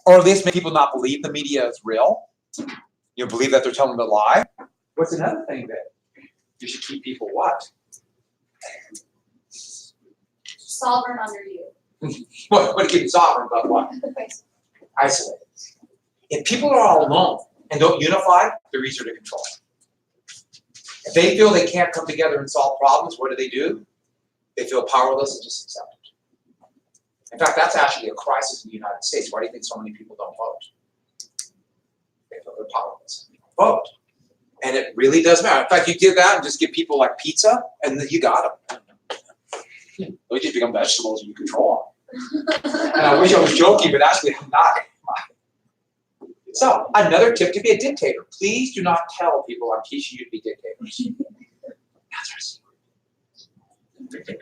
Or at least make people not believe the media is real. You believe that they're telling the lie. What's another thing that you should keep people what? Sovereign under you. What to keep sovereign about what? Isolated. If people are all alone and don't unify, they're easier to control. If they feel they can't come together and solve problems, what do? They feel powerless and just accept it. In fact, that's actually a crisis in the United States. Why do you think so many people don't vote? They feel they're powerless. They don't vote. And it really does matter. In fact, you give that and just give people like pizza, and you got them. They just become vegetables and you control them. And I wish I was joking, but actually I'm not. So, another tip to be a dictator. Please do not tell people I'm teaching you to be dictators. That's our secret.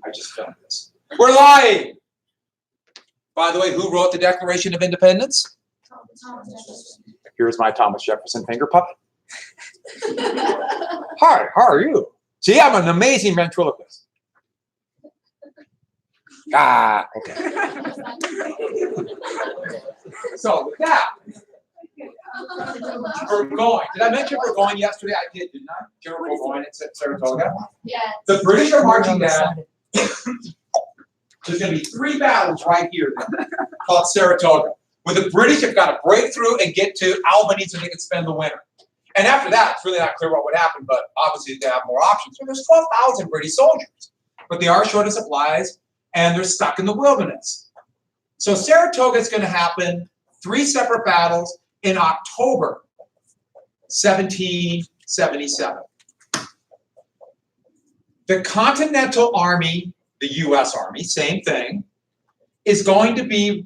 I just filmed this. We're lying! By the way, who wrote the Declaration of Independence? Thomas Jefferson. Here's my Thomas Jefferson finger puppet. Hi, how are you? See, I'm an amazing ventriloquist. Ah, okay. So with that, Burgoyne. Did I mention Burgoyne yesterday? I did, didn't I? General Burgoyne at Saratoga. Yeah. The British are marching down. There's going to be 3 battles right here called Saratoga, where the British have got to break through and get to Albany so they can spend the winter. And after that, it's really not clear what would happen, but obviously they have more options. So there's 12,000 British soldiers, but they are short of supplies, and they're stuck in the wilderness. So Saratoga is going to happen 3 separate battles in October 1777. The Continental Army, the U.S. Army, same thing, is going to be,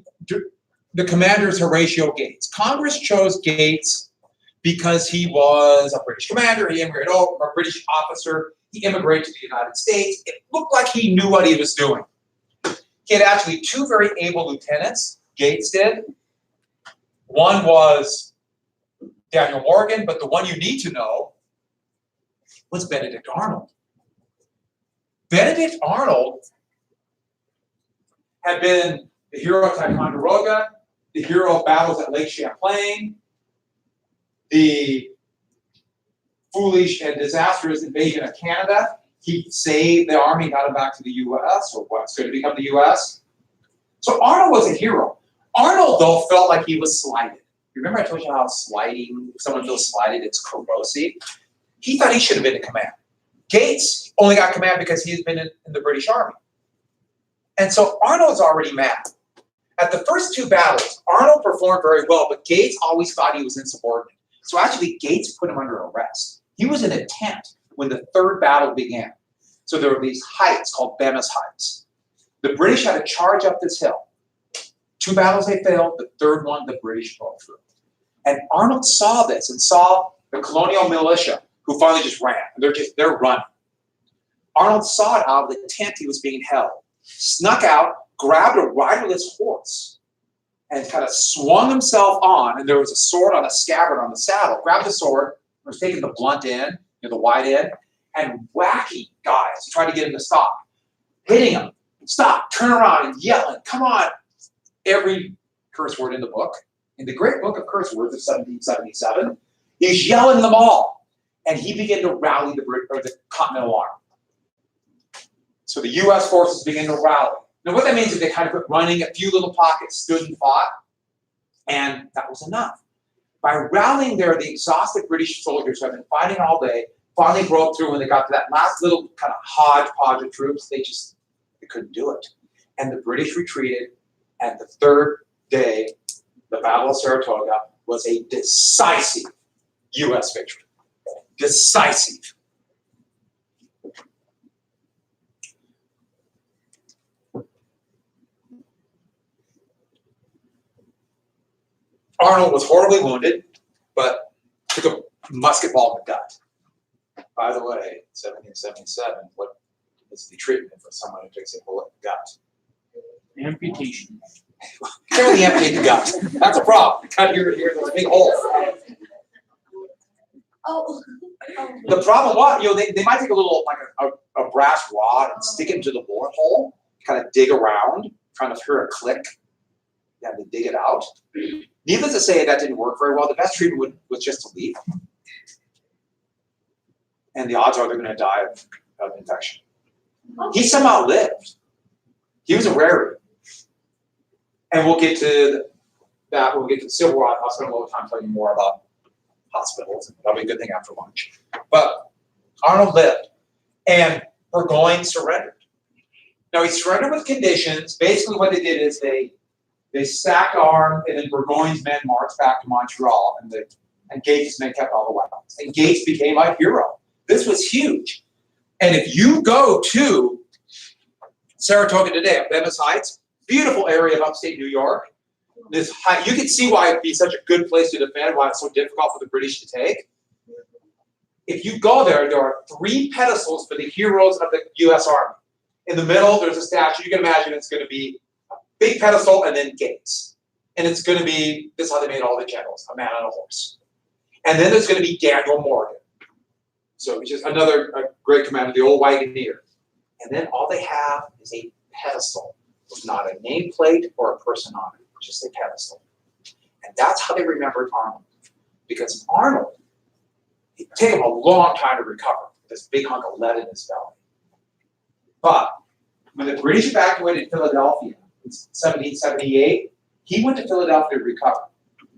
the commander is Horatio Gates. Congress chose Gates because he was a British commander, he immigrated over, a British officer, he immigrated to the United States. It looked like he knew what he was doing. He had actually 2 very able lieutenants, Gates did. One was Daniel Morgan, but the one you need to know was Benedict Arnold. Benedict Arnold had been the hero of Ticonderoga, the hero of battles at Lake Champlain, the foolish and disastrous invasion of Canada. He saved the army, got it back to the U.S., or what's going to become the U.S. So Arnold was a hero. Arnold, though, felt like he was slighted. You remember I told you how slighting, if someone feels slighted, it's corrosive? He thought he should have been in command. Gates only got command because he has been in the British Army. And so Arnold's already mad. At the first 2 battles, Arnold performed very well, but Gates always thought he was insubordinate. So actually, Gates put him under arrest. He was in a tent when the 3rd battle began. So there were these heights called Bemis Heights. The British had to charge up this hill. 2 battles they failed, the 3rd one the British broke through. And Arnold saw this and saw the colonial militia who finally just ran. They're running. Arnold saw it out of the tent he was being held, snuck out, grabbed a riderless horse, and kind of swung himself on, and there was a sword on a scabbard on the saddle, grabbed the sword, was taking the blunt end, the wide end, and whacking guys to try to get him to stop. Hitting him, stop, turn around, and yelling, come on. Every curse word in the book, in the great book of curse words of 1777, he's yelling them all. And he began to rally the Continental Army. So the U.S. forces began to rally. Now what that means is they kind of quit running, a few little pockets stood and fought, and that was enough. By rallying there, the exhausted British soldiers who had been fighting all day finally broke through when they got to that last little kind of hodgepodge of troops. They couldn't do it. And the British retreated, and the 3rd day, the Battle of Saratoga was a decisive U.S. victory. Decisive. Arnold was horribly wounded, but took a musket ball in the gut. By the way, 1777, what is the treatment for someone who takes a bullet in the gut? Amputation. Can't really amputate the gut. That's a problem. Cut here, there's a big hole. Oh. The problem was, they might take a little, like a brass rod and stick it into the bullet hole, kind of dig around, trying to hear a click. They had to dig it out. Needless to say, that didn't work very well. The best treatment was just to leave. And the odds are they're going to die of infection. He somehow lived. He was a rarity. And we'll get to that when we get to the Civil War. I'll spend a little time telling you more about hospitals, and that'll be a good thing after lunch. But Arnold lived, and Burgoyne surrendered. Now, he surrendered with conditions. Basically, what they did is they stacked arms, and then Burgoyne's men marched back to Montreal, and Gates' men kept all the weapons. And Gates became a hero. This was huge. And if you go to Saratoga today, up Bemis Heights, beautiful area of upstate New York. You can see why it'd be such a good place to defend, why it's so difficult for the British to take. If you go there, there are 3 pedestals for the heroes of the U.S. Army. In the middle, there's a statue. You can imagine it's going to be a big pedestal and then Gates. And it's going to be, this is how they made all the generals, a man on a horse. And then there's going to be Daniel Morgan. So which is another great commander, the old wagoneer. And then all they have is a pedestal with not a nameplate or a person on it, just a pedestal. And that's how they remembered Arnold. Because Arnold, it took him a long time to recover with this big hunk of lead in his belly. But when the British evacuated Philadelphia in 1778, he went to Philadelphia to recover.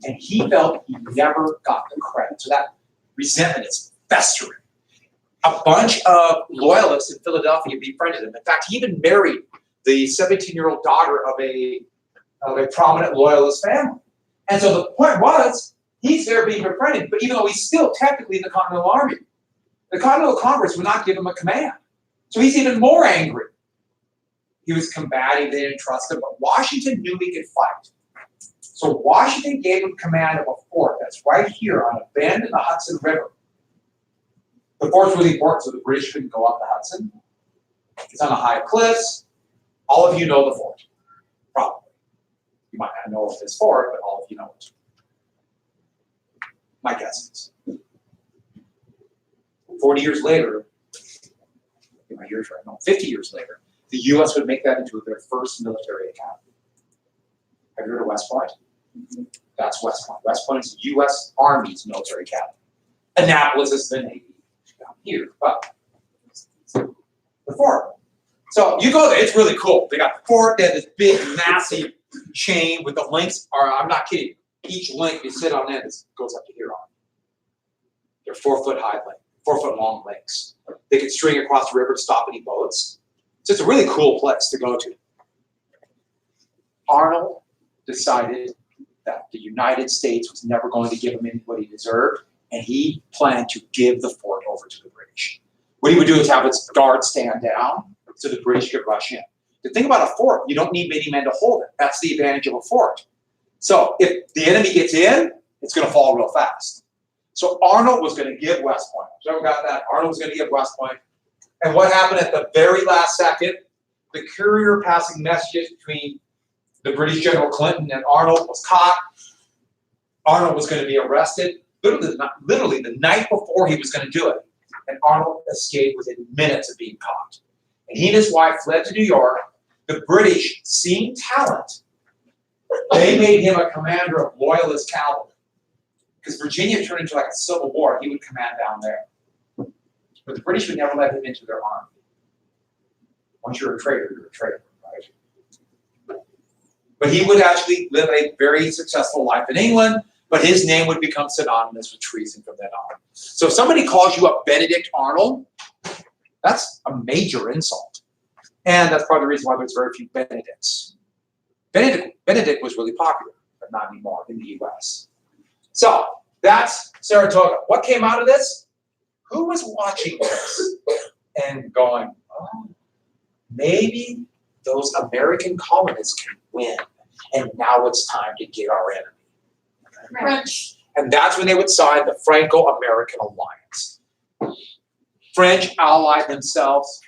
And he felt he never got the credit. So that resentment is festering. A bunch of loyalists in Philadelphia befriended him. In fact, he even married the 17-year-old daughter of a prominent loyalist family. And so the point was, he's there being befriended, but even though he's still technically in the Continental Army, the Continental Congress would not give him a command. So he's even more angry. He was combating, they didn't trust him, but Washington knew he could fight. So Washington gave him command of a fort that's right here on a bend in the Hudson River. The fort's really important so the British couldn't go up the Hudson. It's on a high cliffs. All of you know the fort, probably. You might not know of this fort, but all of you know it. My guess is. 40 years later, 50 years later, the U.S. would make that into their first military academy. Have you heard of West Point? That's West Point. West Point is the U.S. Army's military academy. Annapolis is the Navy down here, but the fort. So you go there, it's really cool. They got the fort, they have this big, massive chain with the links. I'm not kidding. Each link you sit on it goes up to here on. They're 4-foot high link, 4-foot long links. They can string across the river to stop any boats. So it's a really cool place to go to. Arnold decided that the United States was never going to give him what he deserved, and he planned to give the fort over to the British. What he would do is have its guards stand down so the British could rush in. The thing about a fort, you don't need many men to hold it. That's the advantage of a fort. So if the enemy gets in, it's going to fall real fast. So Arnold was going to give West Point. So everyone got that? Arnold was going to give West Point. And what happened at the very last second? The courier passing messages between the British General Clinton and Arnold was caught. Arnold was going to be arrested literally the night before he was going to do it. And Arnold escaped within minutes of being caught. And he and his wife fled to New York. The British, seeing talent, they made him a commander of loyalist cavalry. Because Virginia turned into like a civil war, he would command down there. But the British would never let him into their army. Once you're a traitor, you're a traitor, right? But he would actually live a very successful life in England, but his name would become synonymous with treason from then on. So if somebody calls you a Benedict Arnold, that's a major insult. And that's part of the reason why there's very few Benedicts. Benedict was really popular, but not anymore in the US. So that's Saratoga. What came out of this? Who was watching this and going, oh, maybe those American colonists can win, and now it's time to get our enemy. French. And that's when they would sign the Franco-American Alliance. French allied themselves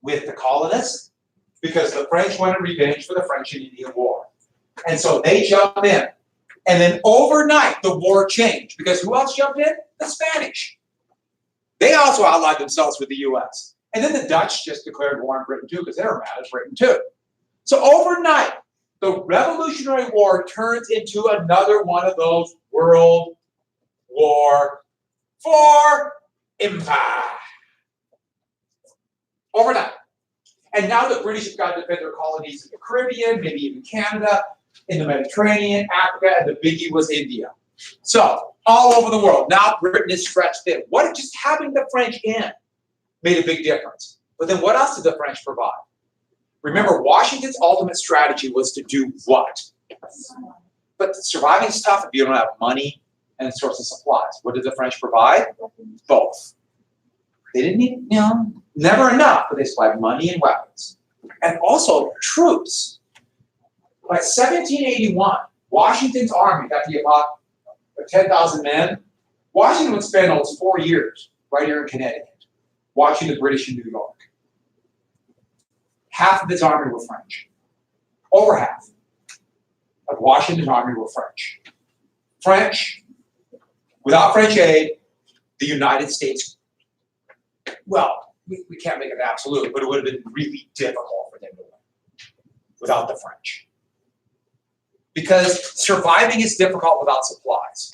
with the colonists because the French wanted revenge for the French and Indian War. And so they jumped in. And then overnight, the war changed because who else jumped in? The Spanish. They also allied themselves with the U.S. And then the Dutch just declared war on Britain too because they were mad at Britain too. So overnight, the Revolutionary War turns into another one of those World War for empire. Overnight. And now the British have got to defend their colonies in the Caribbean, maybe even Canada, in the Mediterranean, Africa, and the biggie was India. So, all over the world. Now Britain is stretched thin. What just having the French in made a big difference. But then what else did the French provide? Remember, Washington's ultimate strategy was to do what? But surviving's tough if you don't have money and a source of supplies. What did the French provide? Both. They didn't need, never enough, but they supplied money and weapons. And also troops. By 1781, Washington's army got to be about 10,000 men. Washington would spend almost 4 years right here in Connecticut, watching the British in New York. Half of his army were French. Over half of Washington's army were French. French, without French aid, the United States, well, we can't make it absolute, but it would have been really difficult for them to win without the French. Because surviving is difficult without supplies.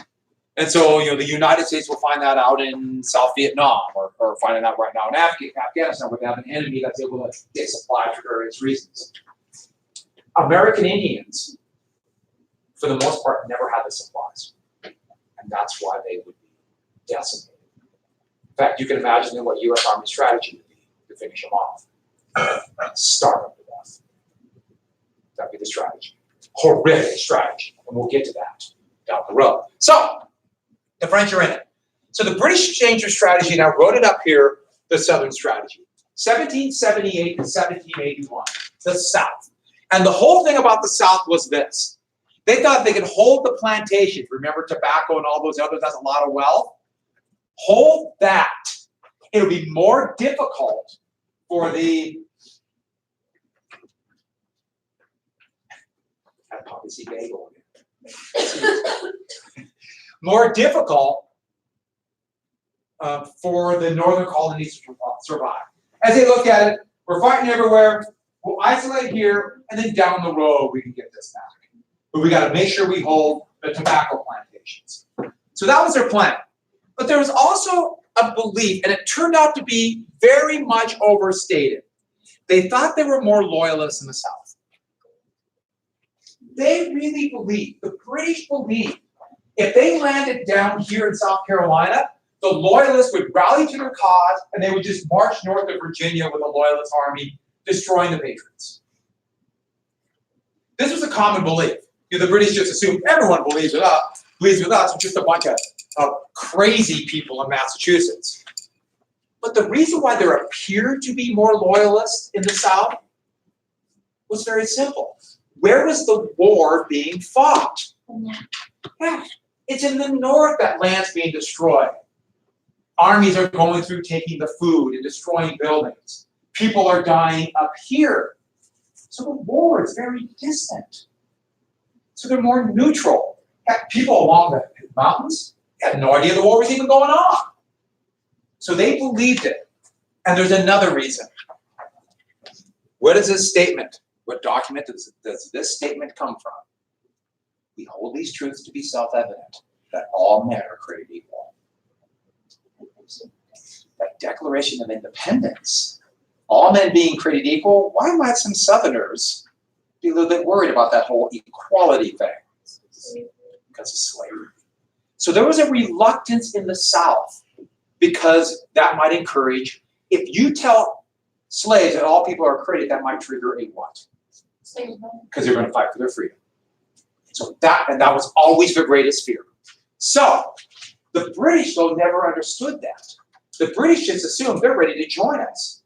And so, the United States will find that out in South Vietnam or find it out right now in Afghanistan, where they have an enemy that's able to get supplies for various reasons. American Indians, for the most part, never had the supplies. And that's why they would be decimated. In fact, you can imagine what U.S. Army strategy would be to finish them off. Starve them to death. That'd be the strategy. Horrific strategy, and we'll get to that down the road. So, the French are in it. So the British changed their strategy, and I wrote it up here, the Southern strategy. 1778 to 1781, the South. And the whole thing about the South was this. They thought they could hold the plantations. Remember tobacco and all those others, that's a lot of wealth? Hold that. It'll be more difficult for the I probably see bagel again. More difficult for the northern colonies to survive. As they look at it, we're fighting everywhere. We'll isolate here, and then down the road we can get this back. But we got to make sure we hold the tobacco plantations. So that was their plan. But there was also a belief, and it turned out to be very much overstated. They thought they were more loyalists in the South. They really believed, the British believed, if they landed down here in South Carolina, the loyalists would rally to their cause and they would just march north of Virginia with a loyalist army, destroying the patriots. This was a common belief. The British just assumed everyone believes with us. It's just a bunch of crazy people in Massachusetts. But the reason why there appeared to be more loyalists in the South was very simple. Where was the war being fought? Yeah, it's in the north that land's being destroyed. Armies are going through taking the food and destroying buildings. People are dying up here. So the war is very distant. So they're more neutral. People along the mountains had no idea the war was even going on. So they believed it. And there's another reason. What is this statement? What document does this statement come from? We hold these truths to be self-evident, that all men are created equal. That Declaration of Independence, all men being created equal, why might some Southerners be a little bit worried about that whole equality thing? Because of slavery. So there was a reluctance in the South because that might encourage, if you tell slaves that all people are created, that might trigger a what? Because they're going to fight for their freedom. So that was always their greatest fear. So the British, though, never understood that. The British just assumed they're ready to join us.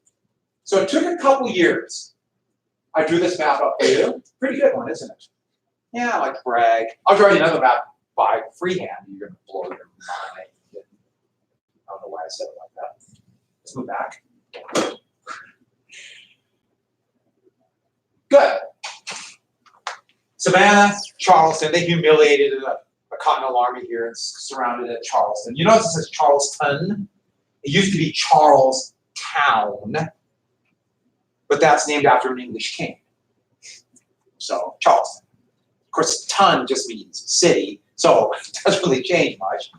So it took a couple years. I drew this map up for you. Pretty good one, isn't it? Yeah, I like to brag. I'll draw you another map by freehand. You're going to blow your mind. I don't know why I said it like that. Let's move back. Good. Savannah, Charleston, they humiliated a Continental Army here and surrounded it at Charleston. You notice it says Charleston. It used to be Charlestown, but that's named after an English king. So Charleston. Of course, ton just means city, so it doesn't really change much.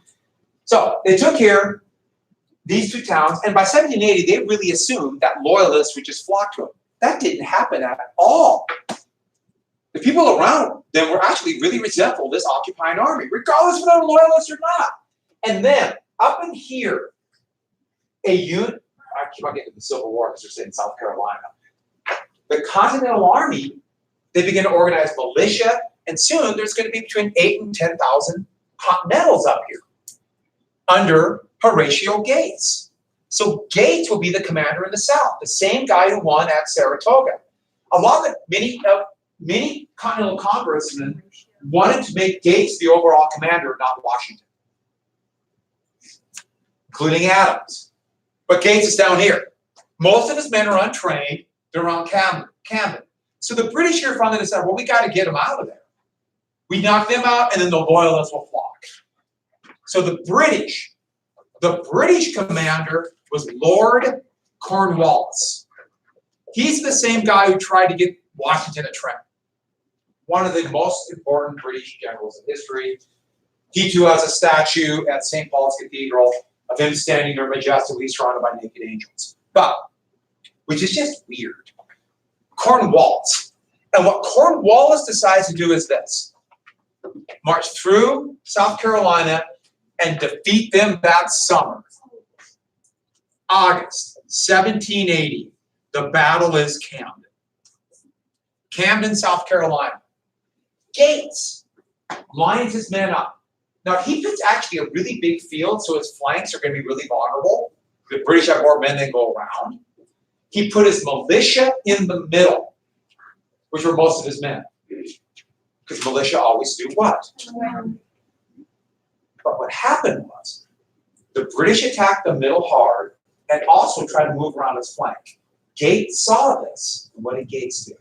So they took here these two towns, and by 1780, they really assumed that loyalists would just flock to them. That didn't happen at all. The people around them were actually really resentful of this occupying army, regardless of whether loyalists or not. And then, up in here, a unit, I keep on getting to the Civil War because they're saying South Carolina. The Continental Army, they begin to organize militia, and soon there's going to be between 8,000 and 10,000 Continentals up here under Horatio Gates. So Gates will be the commander in the South, the same guy who won at Saratoga. Many Continental congressmen wanted to make Gates the overall commander, not Washington, including Adams. But Gates is down here. Most of his men are untrained. They're around Camden. So the British here finally decided, well, we got to get them out of there. We knock them out, and then the loyalists will flock. So the British commander was Lord Cornwallis. He's the same guy who tried to get Washington at Trenton. One of the most important British generals in history. He too has a statue at St. Paul's Cathedral of him standing there majestically surrounded by naked angels. But, which is just weird, Cornwallis. And what Cornwallis decides to do is this: march through South Carolina and defeat them that summer. August 1780, the battle is Camden. Camden, South Carolina. Gates lines his men up. Now, he picks actually a really big field, so his flanks are going to be really vulnerable. The British have more men than go around. He put his militia in the middle, which were most of his men. Because militia always do what? But what happened was, the British attacked the middle hard and also tried to move around his flank. Gates saw this, and what did Gates do?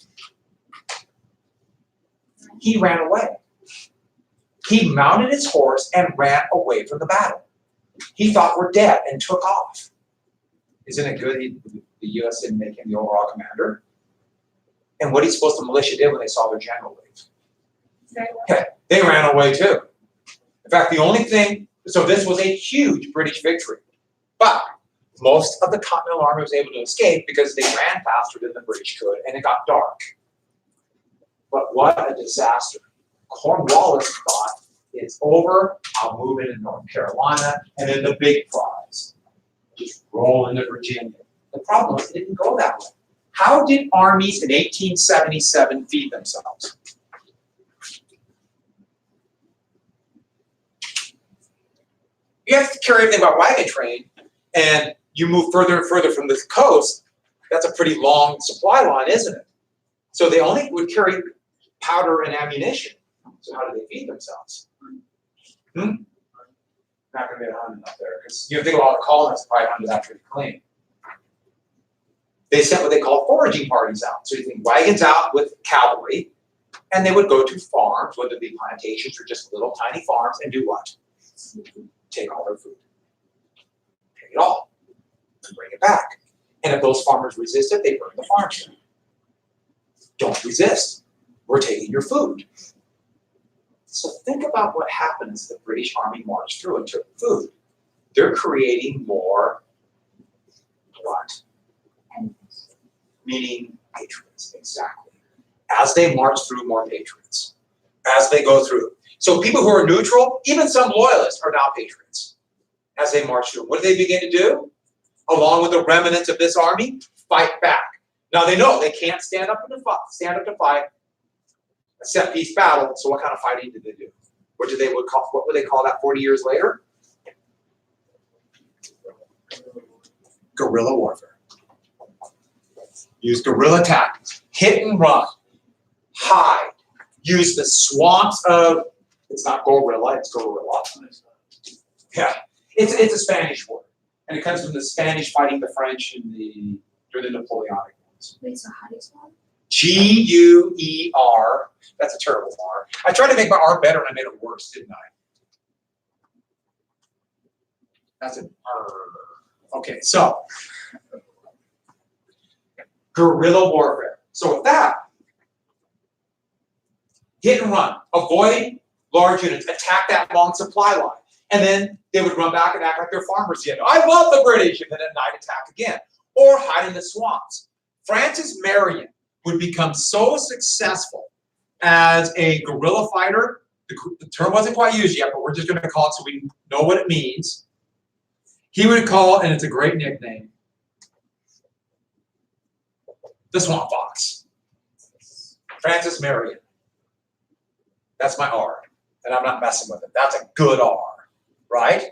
He ran away. He mounted his horse and ran away from the battle. He thought we're dead and took off. Isn't it good the U.S. didn't make him the overall commander? And what do you suppose the militia did when they saw their general leave? Okay, they ran away too. In fact, the only thing, so this was a huge British victory. But most of the Continental Army was able to escape because they ran faster than the British could, and it got dark. But what a disaster. Cornwallis thought, it's over, I'll move into North Carolina, and then the big prize, just roll into Virginia. The problem was it didn't go that way. How did armies in 1877 feed themselves? You have to carry everything by wagon train, and you move further and further from the coast. That's a pretty long supply line, isn't it? So they only would carry powder and ammunition. So how do they feed themselves? Not going to be a hunting up there, because you think a lot of colonists probably hunted that pretty clean. They sent what they call foraging parties out. So you think wagons out with cavalry, and they would go to farms, whether it be plantations or just little tiny farms, and do what? Take all their food. Take it all. And bring it back. And if those farmers resisted, they burned the farms down. Don't resist. We're taking your food. So think about what happened as the British Army marched through and took food. They're creating more what? Meaning patriots, exactly. As they march through, more patriots. As they go through. So people who are neutral, even some loyalists, are now patriots. As they march through. What do they begin to do? Along with the remnants of this army, fight back. Now they know they can't stand up to fight a set piece battle. So what kind of fighting did they do? What would they call that 40 years later? Guerrilla warfare. Use guerrilla tactics. Hit and run. Hide. Use the swamps of, it's not gorilla, it's guerrilla. Yeah. It's a Spanish word. And it comes from the Spanish fighting the French during the Napoleonic Wars. Wait, so how do you spell it? G-U-E-R. That's a terrible R. I tried to make my R better and I made it worse, didn't I? That's an R. Okay, so guerrilla warfare. So with that, hit and run, avoid large units, attack that long supply line. And then they would run back and act like they're farmers again. I love the British, and then at night attack again. Or hide in the swamps. Francis Marion would become so successful as a guerrilla fighter. The term wasn't quite used yet, but we're just going to call it so we know what it means. He would call, and it's a great nickname, the Swamp Fox. Francis Marion. That's my R, and I'm not messing with it. That's a good R, right?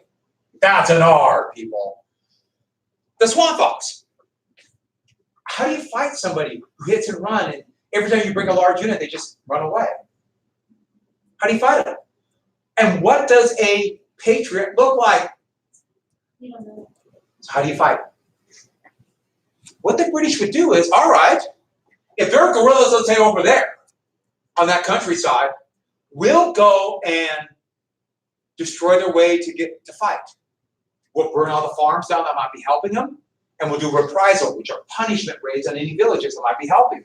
That's an R, people. The Swamp Fox. How do you fight somebody who hits and run, and every time you bring a large unit, they just run away? How do you fight it? And what does a patriot look like? You don't know. So how do you fight it? What the British would do is, all right, if there are guerrillas, let's say over there on that countryside, we'll go and destroy their way to get to fight. We'll burn all the farms down that might be helping them, and we'll do reprisal, which are punishment raids on any villages that might be helping.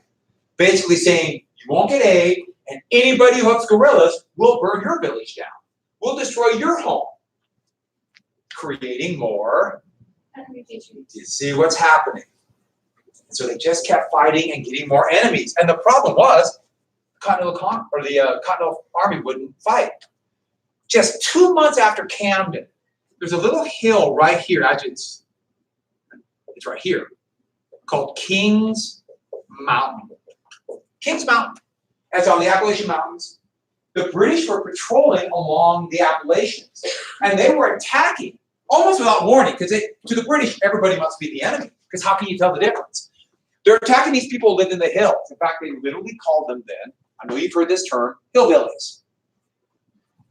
Basically saying, you won't get aid, and anybody who helps guerrillas will burn your village down. We'll destroy your home. Creating more. You see what's happening. And so they just kept fighting and getting more enemies. And the problem was, the Continental Army wouldn't fight. Just 2 months after Camden, there's a little hill right here. Actually, it's right here, called King's Mountain. King's Mountain. That's on the Appalachian Mountains. The British were patrolling along the Appalachians, and they were attacking almost without warning, because to the British, everybody must be the enemy, because how can you tell the difference? They're attacking these people who lived in the hills. In fact, they literally called them then, I know you've heard this term, hillbillies.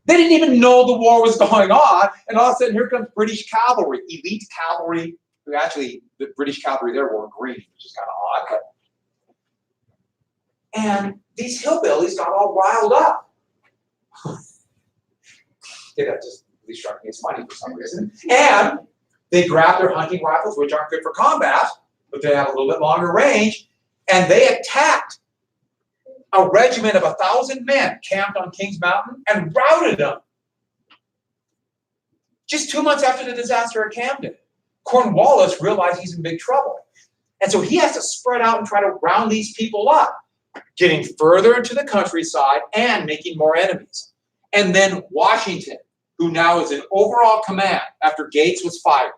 They didn't even know the war was going on, and all of a sudden here comes British cavalry, elite cavalry, who actually, the British cavalry there wore green, which is kind of odd. And these hillbillies got all riled up. That just really struck me as funny for some reason. And they grabbed their hunting rifles, which aren't good for combat, but they have a little bit longer range, and they attacked a regiment of 1,000 men camped on Kings Mountain and routed them. Just 2 months after the disaster at Camden, Cornwallis realized he's in big trouble. And so he has to spread out and try to round these people up, getting further into the countryside and making more enemies. And then Washington, who now is in overall command after Gates was fired,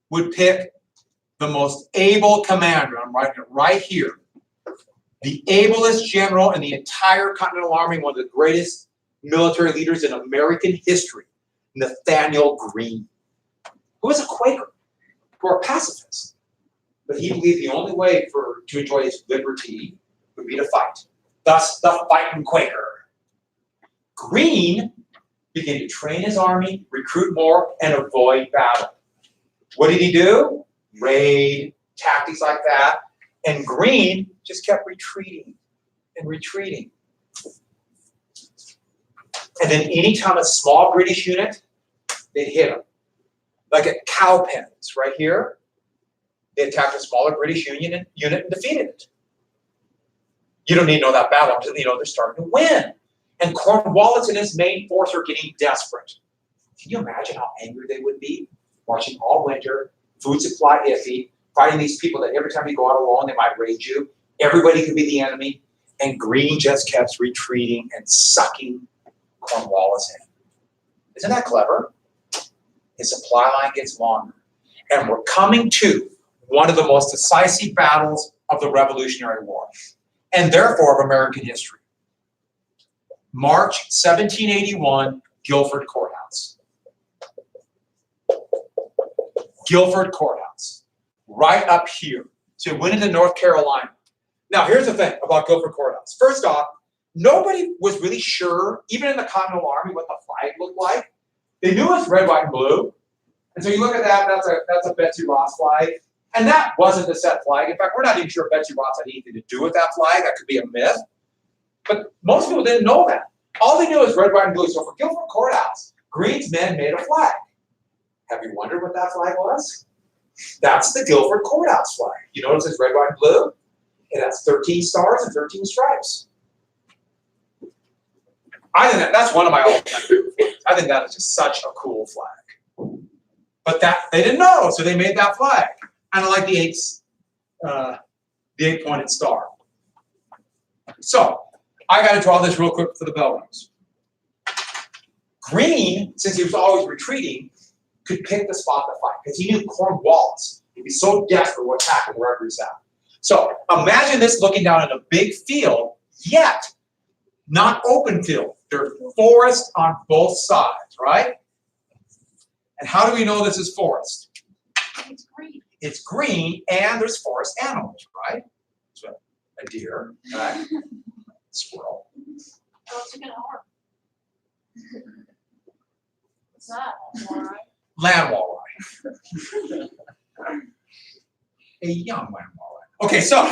would pick the most able commander. I'm writing it right here. The ablest general in the entire Continental Army, one of the greatest military leaders in American history, Nathaniel Greene, who was a Quaker, who was a pacifist. But he believed the only way to enjoy his liberty would be to fight. Thus, the fighting Quaker. Greene began to train his army, recruit more, and avoid battle. What did he do? Raid, tactics like that. And Greene just kept retreating and retreating. And then anytime a small British unit, they'd hit him. Like at Cowpens, right here, they attacked a smaller British unit and defeated it. You don't need to know that battle until you know they're starting to win. And Cornwallis and his main force are getting desperate. Can you imagine how angry they would be watching all winter, food supply iffy, fighting these people that every time you go out alone, they might raid you. Everybody could be the enemy. And Greene just kept retreating and sucking Cornwallis in. Isn't that clever? His supply line gets longer. And we're coming to one of the most decisive battles of the Revolutionary War, and therefore of American history. March 1781, Guilford Courthouse. Guilford Courthouse, right up here. So we went into North Carolina. Now, here's the thing about Guilford Courthouse. First off, nobody was really sure, even in the Continental Army, what the flag looked like. They knew it was red, white, and blue. And so you look at that, that's a Betsy Ross flag. And that wasn't the set flag. In fact, we're not even sure Betsy Ross had anything to do with that flag. That could be a myth. But most people didn't know that. All they knew was red, white, and blue. So for Guilford Courthouse, Greene's men made a flag. Have you wondered what that flag was? That's the Guilford Courthouse flag. You notice it's red, white, and blue? It has 13 stars and 13 stripes. I think that's one of my all-time favorite flags. I think that is just such a cool flag. But that they didn't know, so they made that flag. And I like the eight-pointed star. So I got to draw this real quick for the bell rings. Green, since he was always retreating, could pick the spot to fight because he knew Cornwallis would be so desperate to attack him wherever he's at. So imagine this looking down in a big field, yet not open field. There's forest on both sides, right? And how do we know this is forest? It's green. It's green, and there's forest animals, right? So a deer, right? Squirrel. Oh, it's a good arm. What's that? All right. Land walleye. A young land walleye. Okay, so,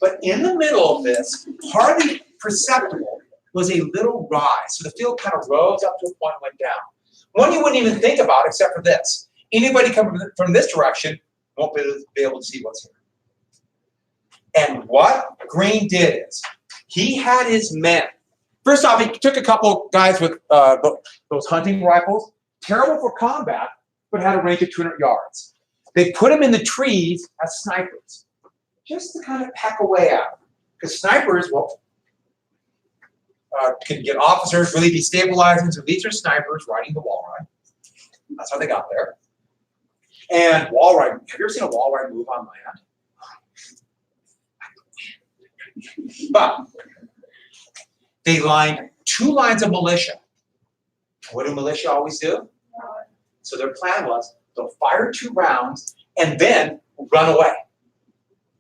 but in the middle of this, hardly perceptible, was a little rise. So the field kind of rose up to a point and went down. One you wouldn't even think about except for this. Anybody coming from this direction won't be able to see what's here. And what Green did is, he had his men. First off, he took a couple guys with those hunting rifles, terrible for combat, but had a range of 200 yards. They put them in the trees as snipers, just to kind of peck away at them. Because snipers, well, can get officers really destabilizing. So these are snipers riding the walleye. That's how they got there. And walleye, have you ever seen a walleye move on land? But they lined 2 lines of militia. What do militia always do? So their plan was they'll fire 2 rounds and then run away,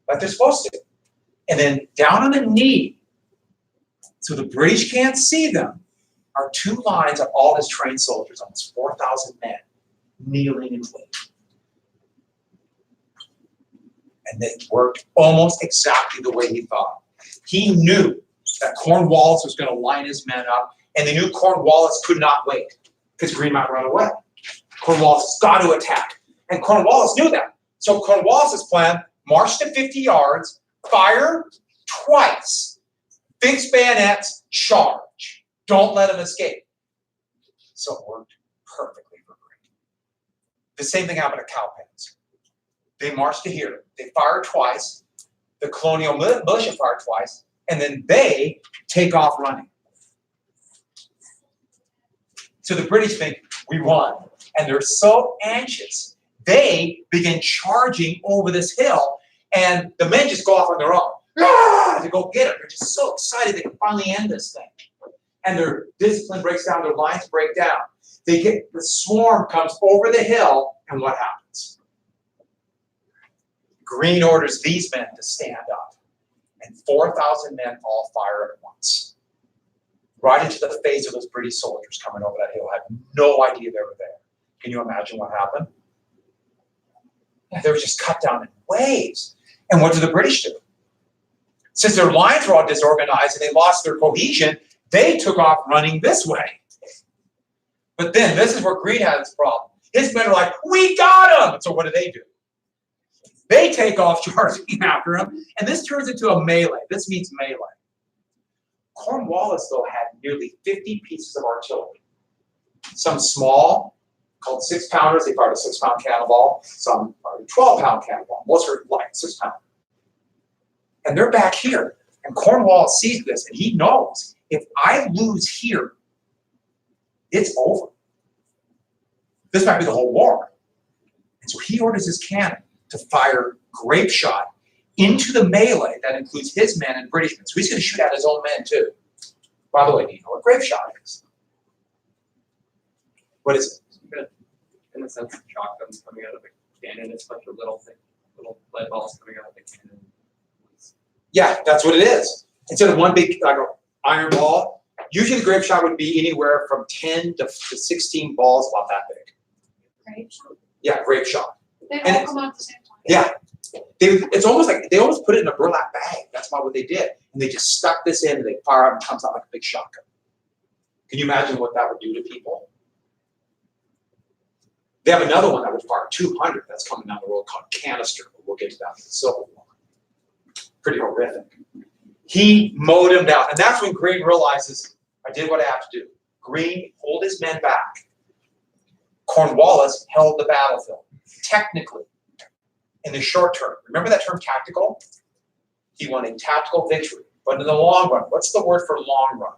like they're supposed to. And then down on the knee, so the British can't see them, are 2 lines of all his trained soldiers, almost 4,000 men, kneeling in waiting. And it worked almost exactly the way he thought. He knew that Cornwallis was going to line his men up, and they knew Cornwallis could not wait because Green might run away. Cornwallis has got to attack, and Cornwallis knew that. So Cornwallis's plan: march to 50 yards, fire twice, fix bayonets, charge. Don't let him escape. So it worked perfectly for Green. The same thing happened to Cowpens. They marched to here. They fired twice. The colonial militia fired twice. And then they take off running. So the British think, we won. And they're so anxious. They begin charging over this hill. And the men just go off on their own. Ah! To go get it. They're just so excited they can finally end this thing. And their discipline breaks down. Their lines break down. The swarm comes over the hill. And what happens? Green orders these men to stand up. And 4,000 men all fire at once. Right into the face of those British soldiers coming over that hill. Had no idea they were there. Can you imagine what happened? They were just cut down in waves. And what did the British do? Since their lines were all disorganized and they lost their cohesion, they took off running this way. But then this is where Green had his problem. His men are like, we got him! So what do? They take off charging after him, and this turns into a melee. This means melee. Cornwallis, though, had nearly 50 pieces of artillery. Some small, called 6-pounders. They fired a 6-pound cannonball. Some fired a 12-pound cannonball. Most are light, 6-pound. And they're back here. And Cornwallis sees this, and he knows, if I lose here, it's over. This might be the whole war. And so he orders his cannon to fire grape shot into the melee that includes his men and British men. So he's going to shoot at his own men too. By the way, do you know what grape shot is? What is it? In the sense of shotguns coming out of a cannon, it's like a little lead balls coming out of the cannon. Yeah, that's what it is. Instead of one big like an iron ball, usually the grape shot would be anywhere from 10 to 16 balls about that big. Grape shot? Yeah, grape shot. They And all come out at the same time. Yeah. It's almost like they almost put it in a burlap bag. That's what they did. And they just stuck this in and they fire it and it comes out like a big shotgun. Can you imagine what that would do to people? They have another one that would fire 200 that's coming down the road called canister. We'll get to that in the Civil War. Pretty horrific. He mowed him down. And that's when Green realizes, I did what I have to do. Greene pulled his men back. Cornwallis held the battlefield. Technically, in the short term, remember that term tactical? He won a tactical victory. But in the long run, what's the word for long run?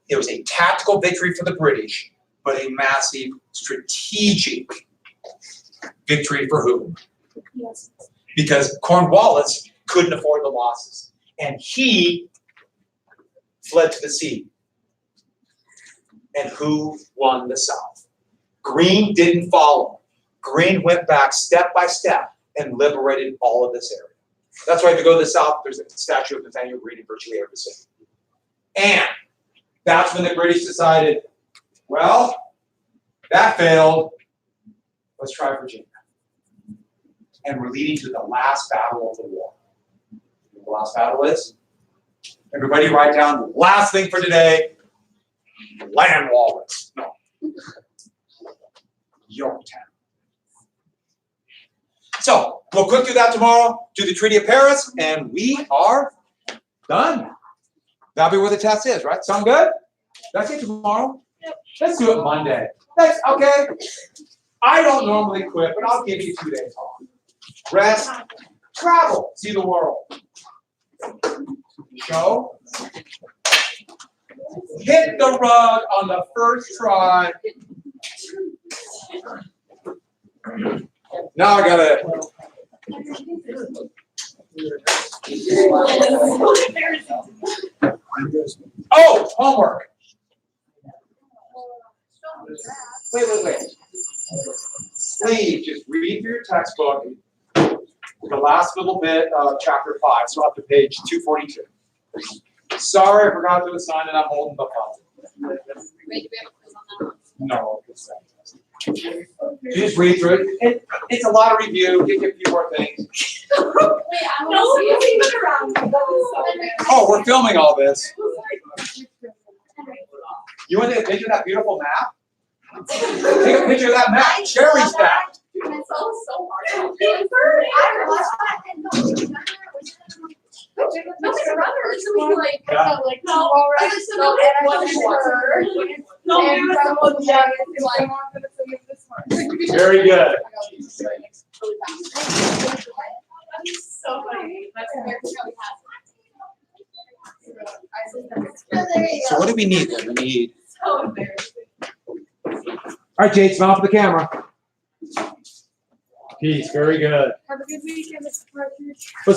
It was a tactical victory for the British, but a massive strategic victory for whom? Yes. Because Cornwallis couldn't afford the losses. And he fled to the sea. And who won the South? Greene didn't follow. Greene went back step by step and liberated all of this area. That's why if you go to the South, there's a statue of Nathaniel Greene in virtually every city. And that's when the British decided, well, that failed. Let's try Virginia. And we're leading to the last battle of the war. You know what the last battle is? Everybody write down the last thing for today. Land Wallace. No. Yorktown. So we'll quick do that tomorrow, do the Treaty of Paris, and we are done. That'll be where the test is, right? Sound good? That's it tomorrow? Yep. Let's do it Monday. That's okay. I don't normally quit, but I'll give you 2 days off. Rest, travel, see the world. Show. Hit the rug on the first try. Now I gotta. Oh, homework. Wait. Please just read through your textbook, the last little bit of chapter 5, so up to page 242. Sorry, I forgot to assign it. I'm holding the puzzle. No. You just read through it. It's a lot of review. Give you a few more things. Wait, I want to see it around. Oh, we're filming all this. You want to take a picture of that beautiful map? Take a picture of that map. Cherish that. It's all so hard. I watched that and no, it's a runner. It's like, Yeah. like, no, all right. So, and I wasn't. No, And it someone was down like, is like, I'm gonna sing it this one. Very good. so funny. That's So what do we need then? We need. so embarrassing. All right, Jade, smile for the camera. Peace. Very good. Have a good weekend, Mr. Partridge.